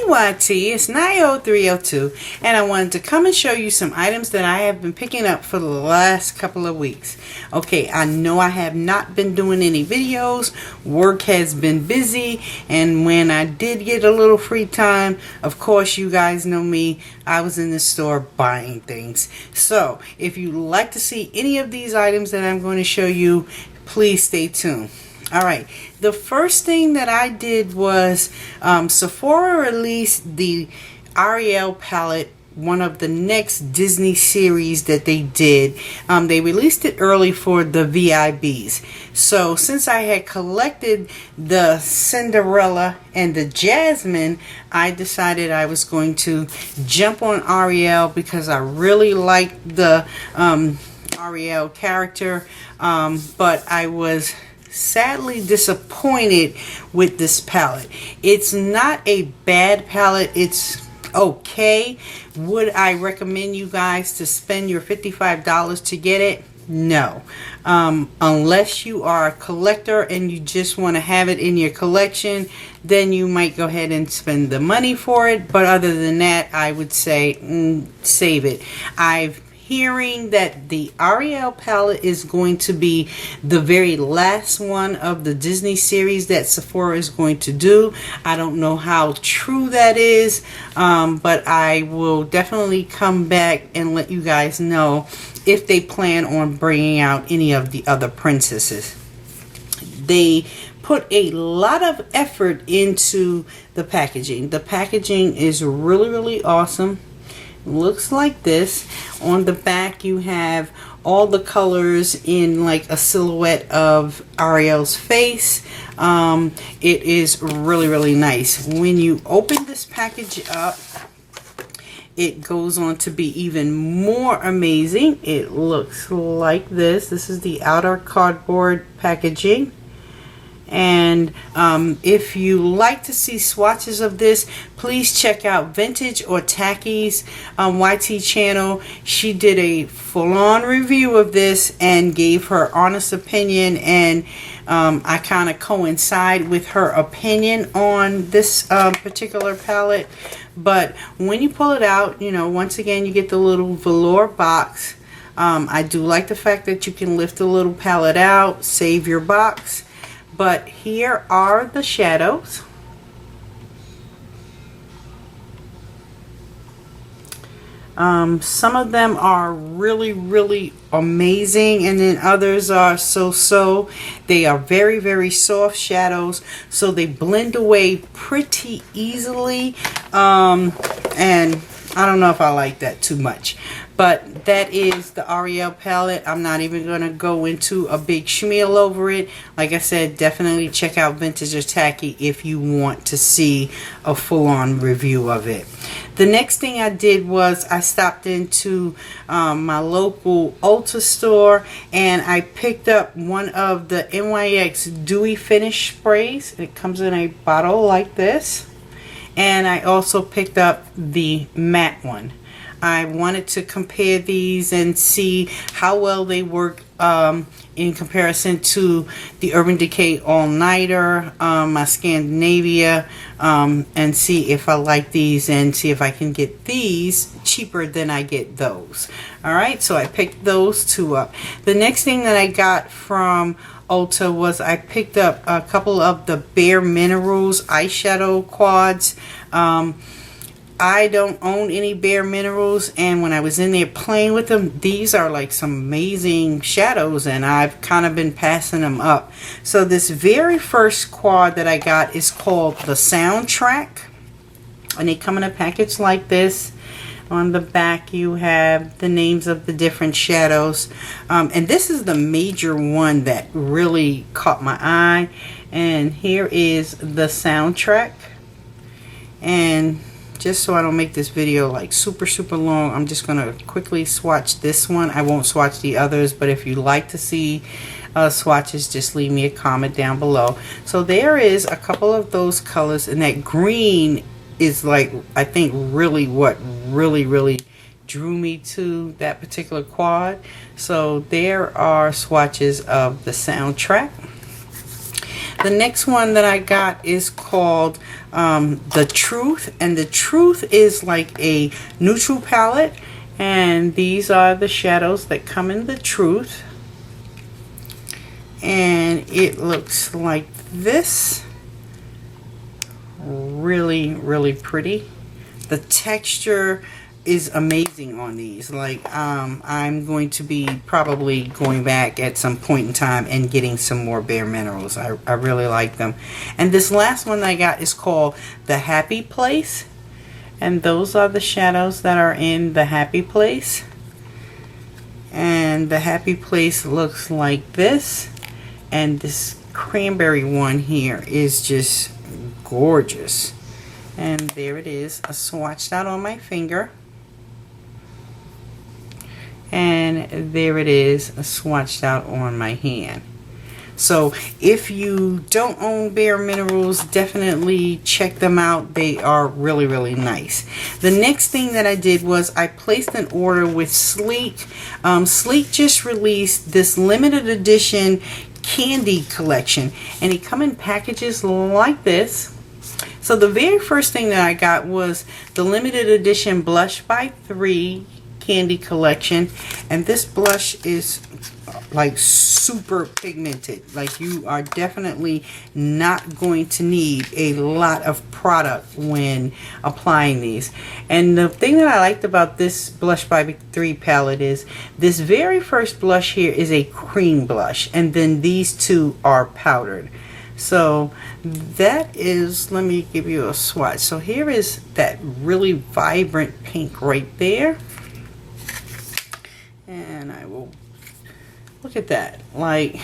YT, it's 90302, and I wanted to come and show you some items that I have been picking up for the last couple of weeks. Okay, I know I have not been doing any videos. Work has been busy, and when I did get a little free time, of course you guys know me, I was in the store buying things. So if you like to see any of these items that I'm going to show you, please stay tuned. Alright, the first thing that I did was Sephora released the Ariel palette, one of the next Disney series that they did. They released it early for the VIBs. So since I had collected the Cinderella and the Jasmine, I decided I was going to jump on Ariel because I really liked the Ariel character, but I was sadly disappointed with this palette. It's not a bad palette, it's okay. Would I recommend you guys to spend your $55 to get it? No. Unless you are a collector and you just want to have it in your collection, then you might go ahead and spend the money for it. But other than that, I would say save it. I've hearing that the Ariel palette is going to be the very last one of the Disney series that Sephora is going to do. I don't know how true that is, but I will definitely come back and let you guys know if they plan on bringing out any of the other princesses. They put a lot of effort into the packaging. The packaging is really awesome. Looks like this. On the back you have all the colors in like a silhouette of Ariel's face. It is really nice. When you open this package up, it goes on to be even more amazing. It looks like this. This is the outer cardboard packaging. And if you like to see swatches of this, please check out Vintage or Tacky's YT channel. She did a full-on review of this and gave her honest opinion, and I kind of coincide with her opinion on this particular palette. But when you pull it out, you know, once again you get the little velour box. I do like the fact that you can lift the little palette out, save your box. But here are the shadows. Some of them are really amazing, and then others are so. They are very soft shadows, so they blend away pretty easily. And I don't know if I like that too much. But that is the Ariel palette. I'm not even going to go into a big schmeal over it. Like I said, definitely check out Vintage or Tacky if you want to see a full-on review of it. The next thing I did was I stopped into my local Ulta store, and I picked up one of the NYX Dewy Finish sprays. It comes in a bottle like this. And I also picked up the matte one. I wanted to compare these and see how well they work in comparison to the Urban Decay All Nighter, my Scandinavia, and see if I like these and see if I can get these cheaper than I get those. Alright, so I picked those two up. The next thing that I got from Ulta was I picked up a couple of the Bare Minerals eyeshadow quads. I don't own any Bare Minerals, and when I was in there playing with them, these are like some amazing shadows, and I've kind of been passing them up. So this very first quad that I got is called the Soundtrack, and they come in a package like this. On the back you have the names of the different shadows, and this is the major one that really caught my eye. And here is the Soundtrack, and just so I don't make this video like super long, I'm just going to quickly swatch this one. I won't swatch the others, but if you like to see swatches, just leave me a comment down below. So there is a couple of those colors, and that green is like, I think, really what really drew me to that particular quad. So there are swatches of the Soundtrack. The next one that I got is called The Truth, and The Truth is like a neutral palette, and these are the shadows that come in The Truth, and it looks like this. Really, really pretty. The texture is amazing on these. Like I'm going to be probably going back at some point in time and getting some more Bare Minerals. I really like them. And this last one I got is called The Happy Place, and those are the shadows that are in The Happy Place. And The Happy Place looks like this, and this cranberry one here is just gorgeous. And there it is, swatched out on my finger. And there it is, swatched out on my hand. So if you don't own Bare Minerals, definitely check them out. They are really, really nice. The next thing that I did was I placed an order with Sleek. Sleek just released this limited edition candy collection, and it come in packages like this. So the very first thing that I got was the limited edition Blush by 3 candy collection, and this blush is like super pigmented. Like you are definitely not going to need a lot of product when applying these. And the thing that I liked about this Blush by 3 palette is this very first blush here is a cream blush, and then these two are powdered. So that is, let me give you a swatch. So here is that really vibrant pink right there, and I will look at that. Like,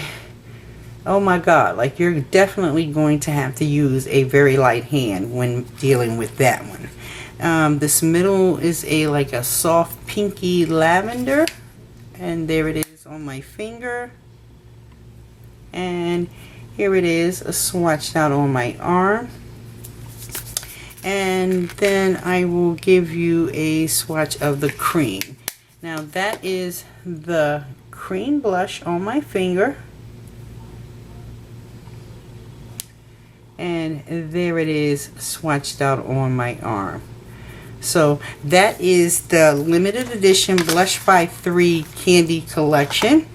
oh my god, like you're definitely going to have to use a very light hand when dealing with that one. This middle is like a soft pinky lavender, and there it is on my finger, and here it is swatched out on my arm. And then I will give you a swatch of the cream. Now that is the cream blush on my finger, and there it is swatched out on my arm. So that is the limited edition Blush by 3 candy collection.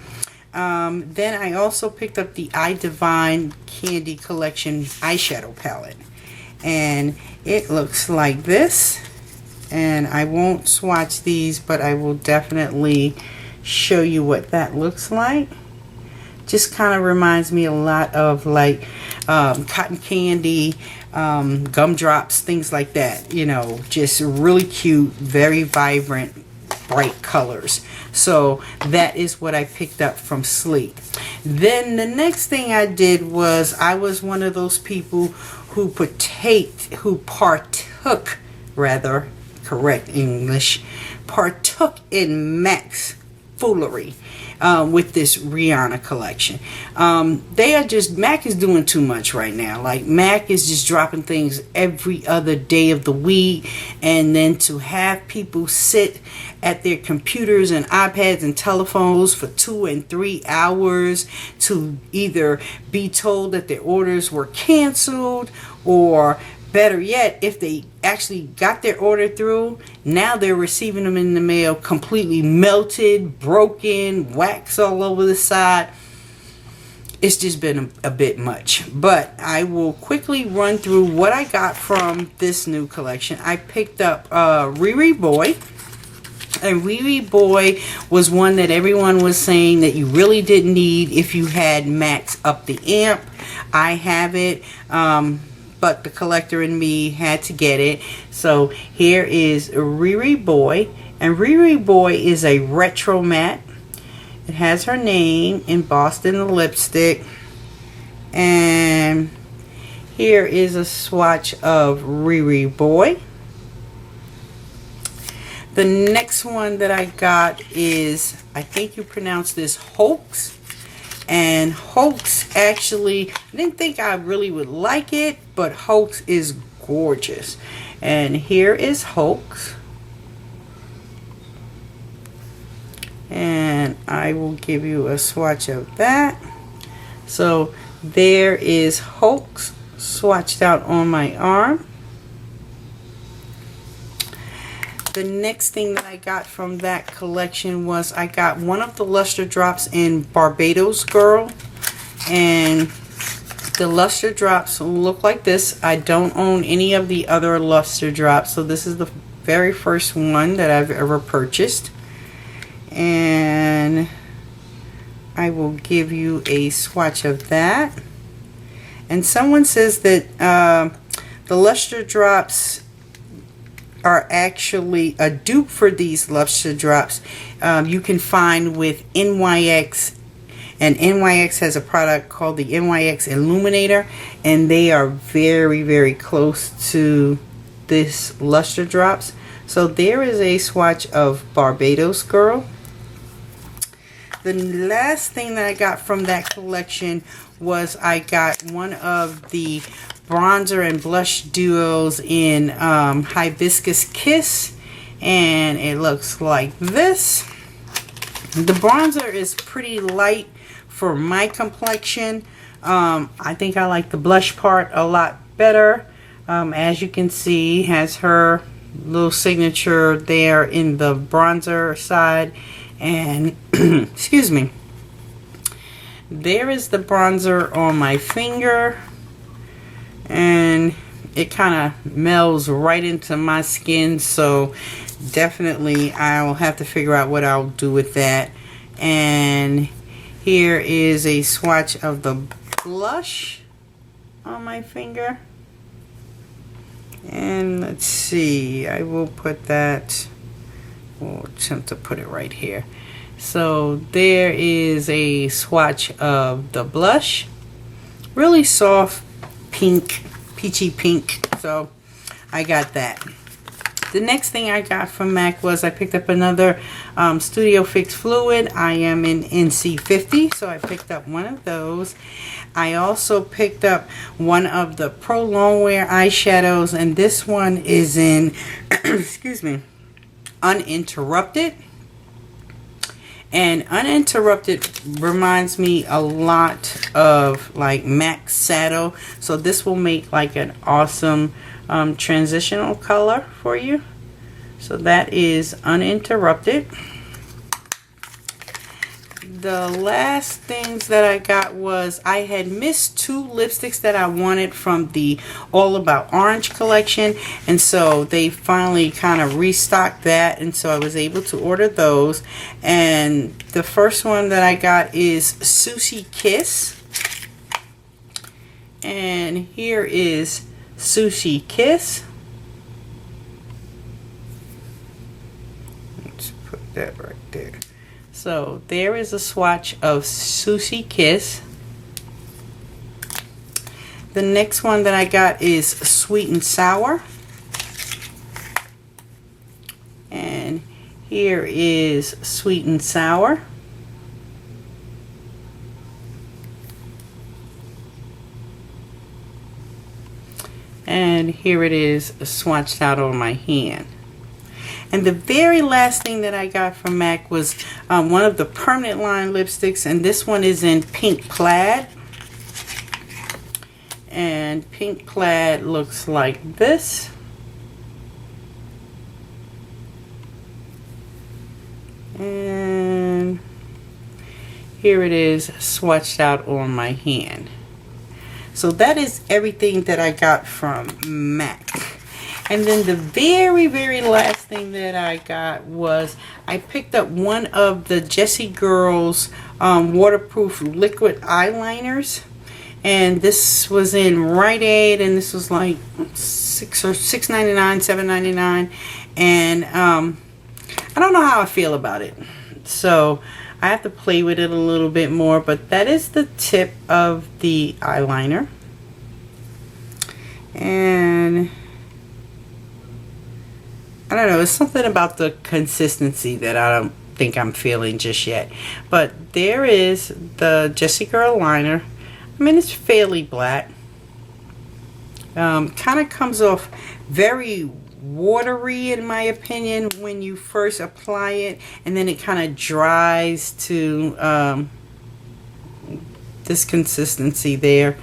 Then I also picked up the I Divine Candy Collection eyeshadow palette, and it looks like this. And I won't swatch these, but I will definitely show you what that looks like. Just kind of reminds me a lot of like cotton candy, gumdrops, things like that. You know, just really cute, very vibrant, bright colors. So that is what I picked up from Sleek. Then the next thing I did was, I was one of those people who partook, rather, correct English, partook in MAC's foolery with this RIHANNA collection. MAC is doing too much right now. Like MAC is just dropping things every other day of the week, and then to have people sit at their computers and iPads and telephones for 2 and 3 hours to either be told that their orders were canceled, or better yet, if they actually got their order through, now they're receiving them in the mail completely melted, broken, wax all over the side. It's just been a bit much. But I will quickly run through what I got from this new collection. I picked up Riri Boy. And Riri Boy was one that everyone was saying that you really didn't need if you had Max Up the Amp. I have it. But the collector in me had to get it. So here is Riri Boy, and Riri Boy is a retro matte. It has her name embossed in the lipstick, and here is a swatch of Riri Boy. The next one that I got is, I think you pronounce this Hoax. And Hoax, actually, I didn't think I really would like it, but Hoax is gorgeous. And here is Hoax. And I will give you a swatch of that. So There is Hulk swatched out on my arm. The next thing that I got from that collection was I got one of the luster drops in Barbados Girl, and the luster drops look like this. I don't own any of the other luster drops, so this is the very first one that I've ever purchased, and I will give you a swatch of that. And someone says that the luster drops are actually a dupe for these luster drops. You can find with NYX, and NYX has a product called the NYX Illuminator, and they are very, very close to this luster drops. So there is a swatch of Barbados Girl. The last thing that I got from that collection was I got one of the bronzer and blush duos in Hibiscus Kiss, and it looks like this. The bronzer is pretty light for my complexion. I think I like the blush part a lot better. As you can see, has her little signature there in the bronzer side, and excuse me, there is the bronzer on my finger, and it kind of melds right into my skin, so definitely I'll have to figure out what I'll do with that. And here is a swatch of the blush on my finger, and let's see, I will put that, we'll attempt to put it right here. So there is a swatch of the blush, really soft pink, peachy pink, so I got that. The next thing I got from MAC was I picked up another Studio Fix Fluid. I am in NC50, so I picked up one of those. I also picked up one of the Pro Longwear eyeshadows, and this one is in excuse me, Uninterrupted. And Uninterrupted reminds me a lot of like MAC Saddle, so this will make like an awesome transitional color for you. So that is Uninterrupted. The last things that I got was I had missed two lipsticks that I wanted from the All About Orange collection, and so they finally kind of restocked that, and so I was able to order those. And the first one that I got is Sushi Kiss, and here is Sushi Kiss. Let's put that right there. So there is a swatch of Sushi Kiss. The next one that I got is Sweet and Sour. And here is Sweet and Sour. And here it is swatched out on my hand. And the very last thing that I got from MAC was one of the permanent line lipsticks, and this one is in Pink Plaid. And Pink Plaid looks like this. And here it is swatched out on my hand. So that is everything that I got from MAC. And then the very, very last thing that I got was I picked up one of the Jessie Girls waterproof liquid eyeliners. And this was in Rite Aid, and this was like $6.99, $7.99. And I don't know how I feel about it. So I have to play with it a little bit more, but that is the tip of the eyeliner. And I don't know, it's something about the consistency that I don't think I'm feeling just yet. But there is the Jessie Girl liner. I mean, it's fairly black. Kind of comes off very watery in my opinion when you first apply it, and then it kind of dries to this consistency there.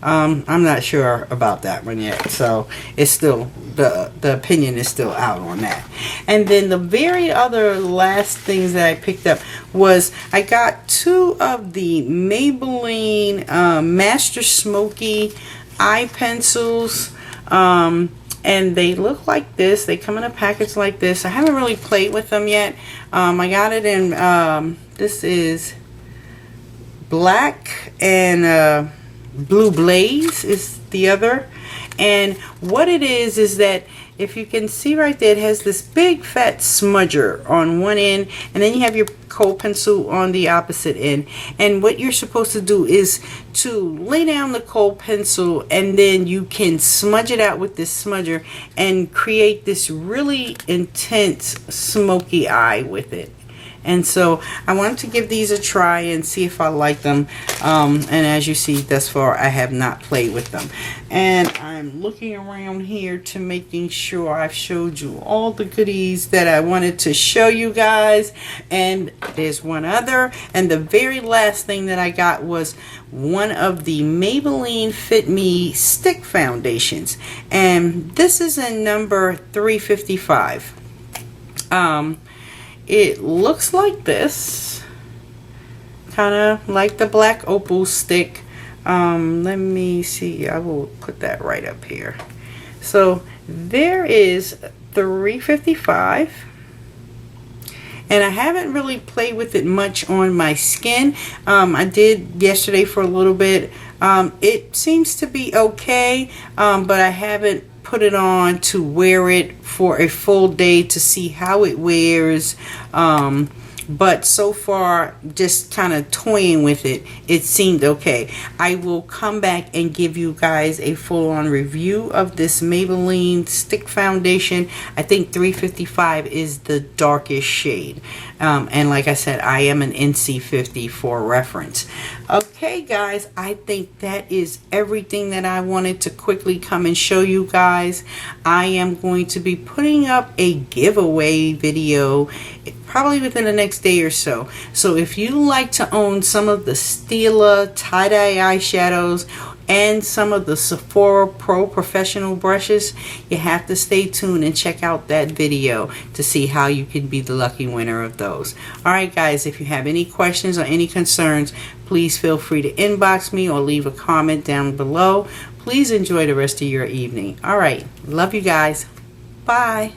I'm not sure about that one yet, so it's still, the opinion is still out on that. And then the very other last things that I picked up was I got 2 of the Maybelline Master Smoky eye pencils, and they look like this. They come in a package like this. I haven't really played with them yet. I got it in this is black, and Blue Blaze is the other. And what it is that if you can see right there, it has this big fat smudger on one end, and then you have your kohl pencil on the opposite end. And what you're supposed to do is to lay down the kohl pencil, and then you can smudge it out with this smudger and create this really intense smoky eye with it. And so I wanted to give these a try and see if I like them. And as you see, thus far I have not played with them. And I'm looking around here to making sure I've showed you all the goodies that I wanted to show you guys. And there's one other. And the very last thing that I got was one of the Maybelline Fit Me stick foundations. And this is in number 355. It looks like this, kind of like the black opal stick. Let me see, I will put that right up here. So there is 355, and I haven't really played with it much on my skin. I did yesterday for a little bit. It seems to be okay, but I haven't put it on to wear it for a full day to see how it wears. But so far, just kind of toying with it, it seemed okay. I will come back and give you guys a full-on review of this Maybelline stick foundation. I think 355 is the darkest shade. And like I said, I am an NC50 for reference. Okay, guys, I think that is everything that I wanted to quickly come and show you guys. I am going to be putting up a giveaway video probably within the next day or so. So if you like to own some of the Stila tie-dye eyeshadows and some of the Sephora Pro Professional brushes, you have to stay tuned and check out that video to see how you can be the lucky winner of those. Alright guys, if you have any questions or any concerns, please feel free to inbox me or leave a comment down below. Please enjoy the rest of your evening. Alright, love you guys. Bye.